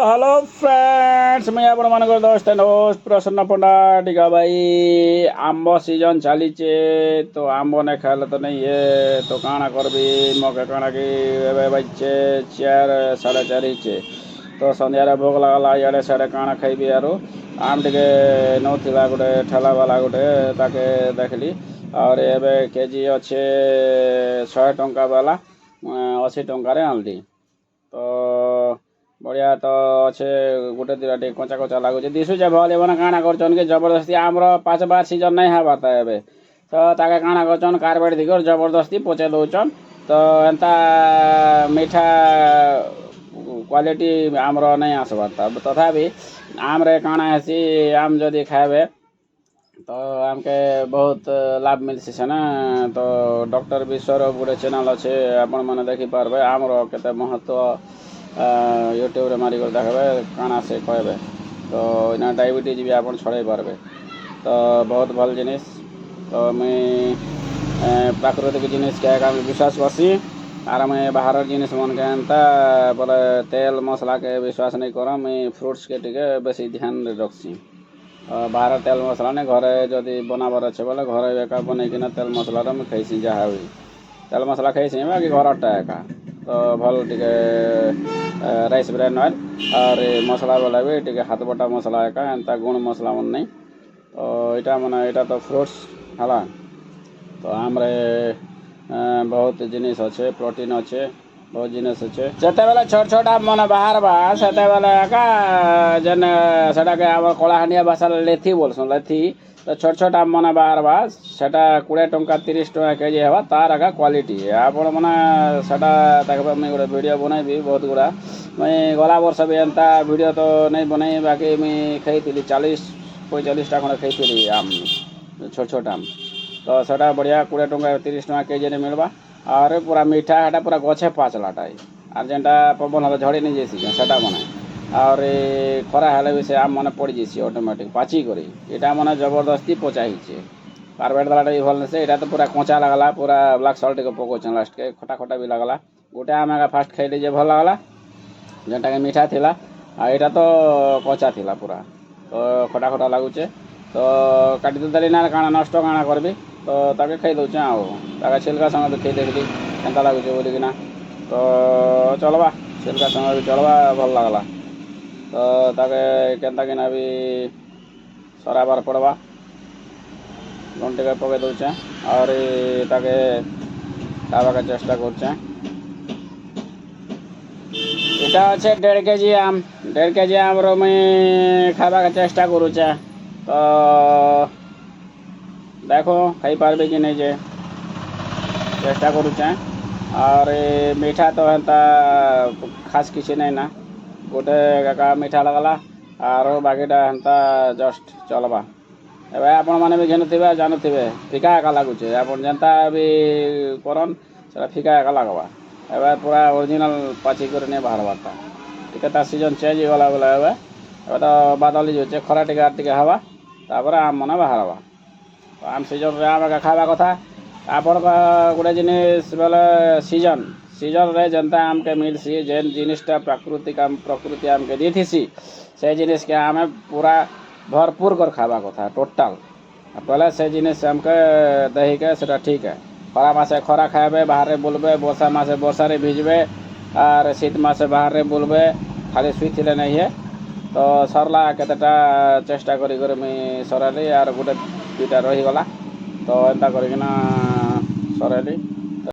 hello friends मुझे आपण मान दोस्त एंड होस्ट प्रसन्न पंडा टीका भाई आंब सीजन चलीचे तो आंब नहीं खाइले तो नहीं है तो काଣା करबी मके काଣା कि बच्चे 4 4:30 तो संध्यारे भोग लगला इे साढ़े काଣା खाइबी आरो आम टे नौला गोटे ठेला वाला गोटे ताके देखली और एबे केजी अच्छे 100 टंका वाला 80 टंकार आनली तो बढ़िया तो अच्छे गोटे दिटा कचा कचा लगुच दिशुचे भल एवं काଣା करछन कि जबरदस्ती आमर 5 बार सीजन नहीं हबार था एबे तो ताके काଣା करछन कार्बेट दिकर जबरदस्ती पचे दौचन तो एंता मीठा क्वालिटी आमर नहीं आसबार था तथापि आमरे काଣା हेसी आम जदि खाइबे तो आमके बहुत लाभ मिलसी ना तो डॉक्टर विश्वर गोटे चैनल अच्छे आपण मैंने देखी पार्बे आमर केते महत्व यूट्यूब रे मारिक देखे काଣା से कहबे तो इना डायबिटीज भी आप छड़े पार्बे तो बहुत भल जिनिस तो मुई प्राकृतिक जिनिस के विश्वास करसी आर मैं बाहर जिनिस मन के एंता बोले तेल मसला के विश्वास नहीं कर मुई फ्रुट्स के टिके बेसी ध्यान रखसी बाहर तेल मसला नहीं घरे जदि बनाबार अच्छे बोले घरे एका बनईकिना तेल मसला मुझे खाइसी जहाँ भी तेल मसला खाइसी बाकी घरटा एका तो भल टिके राइस ब्रांड ऑयल और मसला वाला भी टिके हाथ बटा मसला एका एंता गुण मसला मन नहीं तो इटा माने इटा तो फ्रूट्स हला तो आमरे बहुत जिनिस अच्छे प्रोटीन अच्छे बहुत जिनिस अच्छे जते बेले छोट छोट आम मन बाहर बा सेते बेले एका जन सेटा के आम कलाहांडिया भाषा लेथी बोलसन लेथी तो छोट छोट आम मन बाहर बा सेटा 20 टंका 30 टंका केजी हेबा तार एका क्वालिटी आपण माने सेटा देखबे मैं गोटे वीडियो बनाइबी बहुत गुड़ा मैं गला वर्ष भी एंता वीडियो तो नहीं बनाई बाकी मैं खाई 40-45 टा खंडे खाई आम छोट छोट आम तो सेटा बढ़िया 20 टंका 30 टंका केजी ने मिलबा और पूरा मीठा हेटा पूरा गछे पाचलाटा आर जेनटा पवन हल झड़ी नहीं जाइसी सेटा बना और खरा हेले भी से आम मैंने पड़ जाइए ऑटोमेटिक पाची करी इटा मैंने जबरदस्ती पचाइछे कार्बेट दलाटा भी भल से इटा तो पूरा कचा लगला पूरा ब्लैक सल्ट के पकाउछन लास्ट के खटा खटा भी लगला गोटे आम एका फास्ट खाइली जे भल लगला जेनटा के मीठा थिला आ इटा तो कचा थिला पूरा तो खटा खटा लगुचे तो काटी तो देली ना काଣା नष्ट काଣା करबी तो ताके खाई दउछे आ ताके छिलका संग तो खाई देखली केनता लगुचे बोली कि ना तो चलबा छिलका संग भी चलबा भल लगला तो ताके केनता कि ना भी सराबार पड़वा लुण टिके पके दउछे और ताके खावा के चेष्टा करछे इटा अच्छे 1.5 केजी आम 1.5 केजी आम रो मैं खावा के चेष्टा करूचे तो देखो खाई पार्बे कि नहीं जे चेष्टा करूचे और मीठा तो एंता खास किसी नहीं ना गोटे का मीठा लगला और बाकीटा एंता जस्ट चलबा एबे आपण माने भी घेनुथिबे जानुथिबे फिका एका लागुचे आपण जेंता भी करन सेटा फिका एका लागबा एबे पूरा ओरिजिनल पाची कर नहीं बाहर बाता टिके सीजन चेंज होला बोला एबे तो बादल जो खरा टिके हवा तापर आम मन बाहर तो आम सीजन रे आम खावा कथा आपण गोटे जिनिस बोले सीजन सीजन रे जनता आम के मिलसी जेन जिनिसटा प्राकृतिक आम प्रकृति आम के दीथीसी से जिनिस के आम पूरा भरपूर कर खावा कथा टोटाल पहले से जिनिस हमके दही के सेटा ठीक है खरा मासे खरा खाइबे बाहर रे बुलबे वर्षा मासे वर्षा रे भिजबे और शीत मासे बाहर रे बुलबे खाली शुईथिले नहीं है तो सरला केतेटा चेष्टा करी मुई सरली आर गोटे 2टा रहीगला तो एंता करकिना सरली